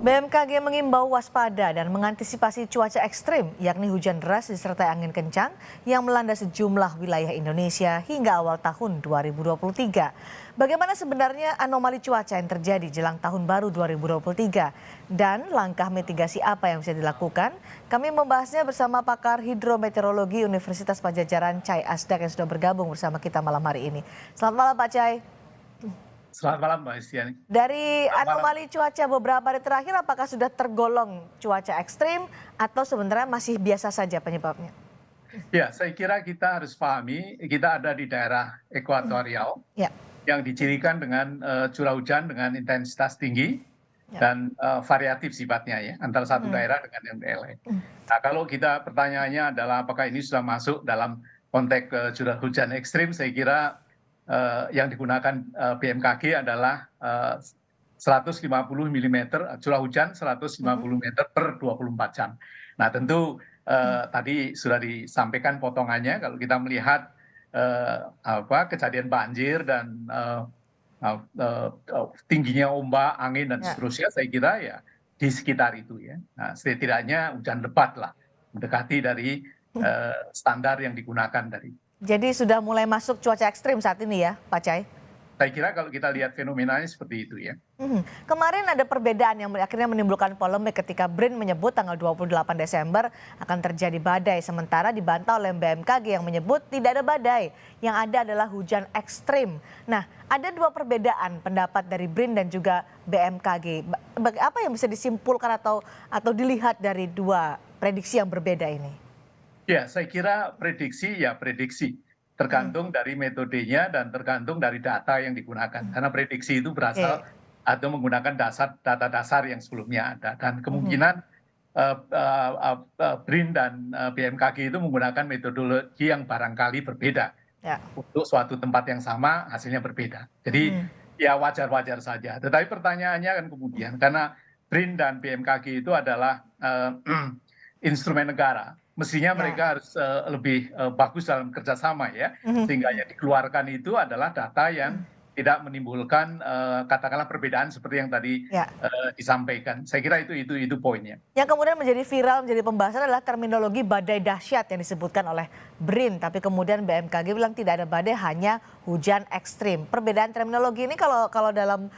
BMKG mengimbau waspada dan mengantisipasi cuaca ekstrim, yakni hujan deras disertai angin kencang yang melanda sejumlah wilayah Indonesia hingga awal tahun 2023. Bagaimana sebenarnya anomali cuaca yang terjadi jelang tahun baru 2023? Dan langkah mitigasi apa yang bisa dilakukan? Kami membahasnya bersama pakar hidrometeorologi Universitas Padjadjaran Cai Asdak yang sudah bergabung bersama kita malam hari ini. Selamat malam Pak Cai. Selamat malam Mbak Istiani. Dari Selamat malam. anomali cuaca beberapa hari terakhir, apakah sudah tergolong cuaca ekstrim atau sebenarnya masih biasa saja penyebabnya? Ya, saya kira kita harus pahami kita ada di daerah ekuatorial Ya, yang dicirikan dengan curah hujan dengan intensitas tinggi ya. dan variatif sifatnya ya antara satu Mm, daerah dengan yang lain. mm. Nah, kalau kita pertanyaannya adalah apakah ini sudah masuk dalam konteks curah hujan ekstrim, saya kira yang digunakan BMKG adalah 150 mm curah hujan 150 meter per 24 jam. Nah, tentu tadi sudah disampaikan potongannya kalau kita melihat kejadian banjir dan tingginya ombak, angin dan Ya. seterusnya, saya kira ya di sekitar itu ya. Nah, setidaknya hujan lebat lah mendekati dari standar yang digunakan dari. Jadi sudah mulai masuk cuaca ekstrim saat ini ya, Pak Cai? Saya kira kalau kita lihat fenomenanya seperti itu ya. Kemarin ada perbedaan yang akhirnya menimbulkan polemik ketika BRIN menyebut tanggal 28 Desember akan terjadi badai. Sementara dibantah oleh BMKG yang menyebut tidak ada badai. Yang ada adalah hujan ekstrim. Nah, ada dua perbedaan pendapat dari BRIN dan juga BMKG. Apa yang bisa disimpulkan atau dilihat dari dua prediksi yang berbeda ini? Ya, saya kira prediksi ya prediksi. Hmm, Tergantung dari metodenya dan tergantung dari data yang digunakan. Karena prediksi itu berasal Oke. atau menggunakan data dasar yang sebelumnya ada. Dan Mhm. kemungkinan BRIN dan BMKG itu menggunakan metodologi yang barangkali berbeda. Ya. Untuk suatu tempat yang sama hasilnya berbeda. Jadi Mhm. ya wajar-wajar saja. Tetapi pertanyaannya kan kemudian karena BRIN dan BMKG itu adalah instrumen negara, mestinya Ya. mereka harus lebih bagus dalam kerjasama ya, Mhm. sehingga yang dikeluarkan itu adalah data yang tidak menimbulkan katakanlah perbedaan seperti yang tadi Ya. disampaikan. Saya kira itu poinnya. Yang kemudian menjadi viral, menjadi pembahasan adalah terminologi badai dahsyat yang disebutkan oleh BRIN. Tapi kemudian BMKG bilang tidak ada badai, hanya hujan ekstrim. Perbedaan terminologi ini kalau dalam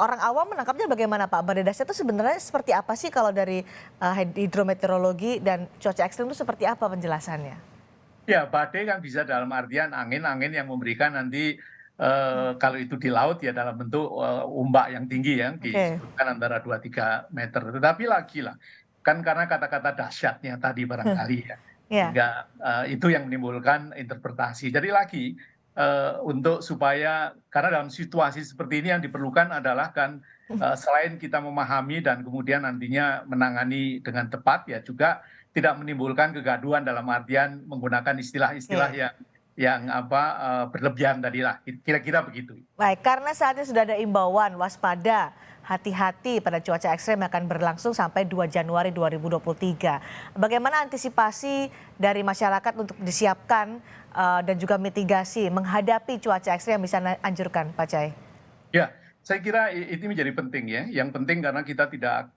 orang awam menangkapnya bagaimana Pak? Badai dahsyat itu sebenarnya seperti apa sih kalau dari hidrometeorologi dan cuaca ekstrim itu seperti apa penjelasannya? Ya, badai kan bisa dalam artian angin-angin yang memberikan nanti kalau itu di laut ya dalam bentuk ombak yang tinggi yang Oke. disebutkan antara 2-3 meter. Tetapi lagi lah, kan karena kata-kata dahsyatnya tadi barangkali ya, Ya. sehingga itu yang menimbulkan interpretasi. Jadi lagi untuk supaya karena dalam situasi seperti ini yang diperlukan adalah kan selain kita memahami dan kemudian nantinya menangani dengan tepat ya juga tidak menimbulkan kegaduhan dalam artian menggunakan istilah-istilah Oke. yang berlebihan tadilah, kira-kira begitu. Baik, karena saat ini sudah ada imbauan waspada, hati-hati pada cuaca ekstrem yang akan berlangsung sampai 2 Januari 2023. Bagaimana antisipasi dari masyarakat untuk disiapkan dan juga mitigasi menghadapi cuaca ekstrem yang bisa anjurkan, Pak Cai? Ya, saya kira itu menjadi penting ya. Yang penting karena kita tidak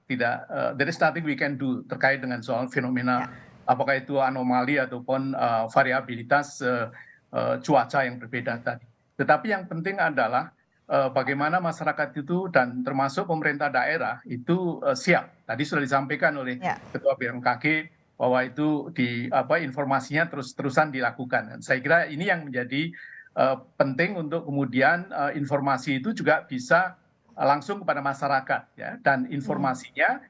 there is nothing we can do terkait dengan soal Ya. fenomena apakah itu anomali ataupun variabilitas cuaca yang berbeda tadi. Tetapi yang penting adalah bagaimana masyarakat itu dan termasuk pemerintah daerah itu siap. Tadi sudah disampaikan oleh Ya. Ketua BMKG bahwa itu informasinya terus-terusan dilakukan. Dan saya kira ini yang menjadi penting untuk kemudian informasi itu juga bisa langsung kepada masyarakat ya dan Hmm. informasinya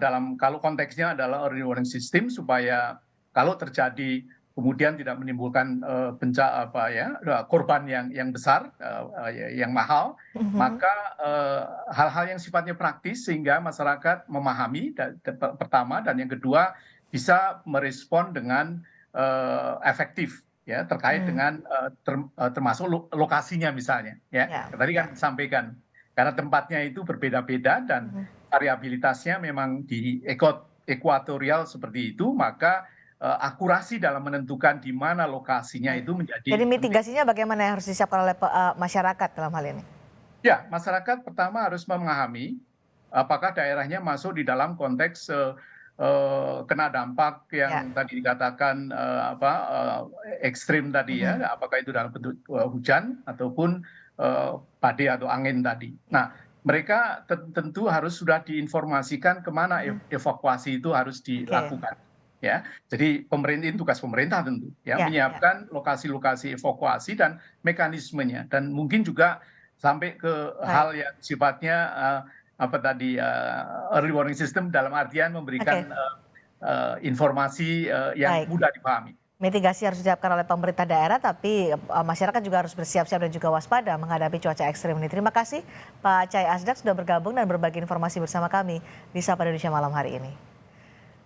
dalam kalau konteksnya adalah early warning system supaya kalau terjadi kemudian tidak menimbulkan korban yang besar yang mahal, Mhm. maka hal-hal yang sifatnya praktis sehingga masyarakat memahami pertama dan yang kedua bisa merespon dengan efektif ya terkait Hmm. dengan termasuk lokasinya misalnya ya. Ya. Tadi kan Ya. disampaikan karena tempatnya itu berbeda-beda dan Mhm. variabilitasnya memang di ekuatorial seperti itu, maka akurasi dalam menentukan di mana lokasinya Baik. itu menjadi Jadi penting. mitigasinya bagaimana yang harus disiapkan oleh masyarakat dalam hal ini? Ya, masyarakat pertama harus memahami apakah daerahnya masuk di dalam konteks kena dampak yang tadi dikatakan ekstrim tadi ya, apakah itu dalam bentuk hujan ataupun badai atau angin tadi. Nah, mereka tentu harus sudah diinformasikan kemana evakuasi itu harus dilakukan. Ya, jadi ini tugas pemerintah tentu ya, menyiapkan lokasi-lokasi evakuasi dan mekanismenya, dan mungkin juga sampai ke hal yang sifatnya early warning system, dalam artian memberikan informasi yang mudah dipahami. Mitigasi harus disiapkan oleh pemerintah daerah, tapi masyarakat juga harus bersiap-siap dan juga waspada menghadapi cuaca ekstrim ini. Terima kasih Pak Chai Asdak sudah bergabung dan berbagi informasi bersama kami di Sapa Indonesia malam hari ini.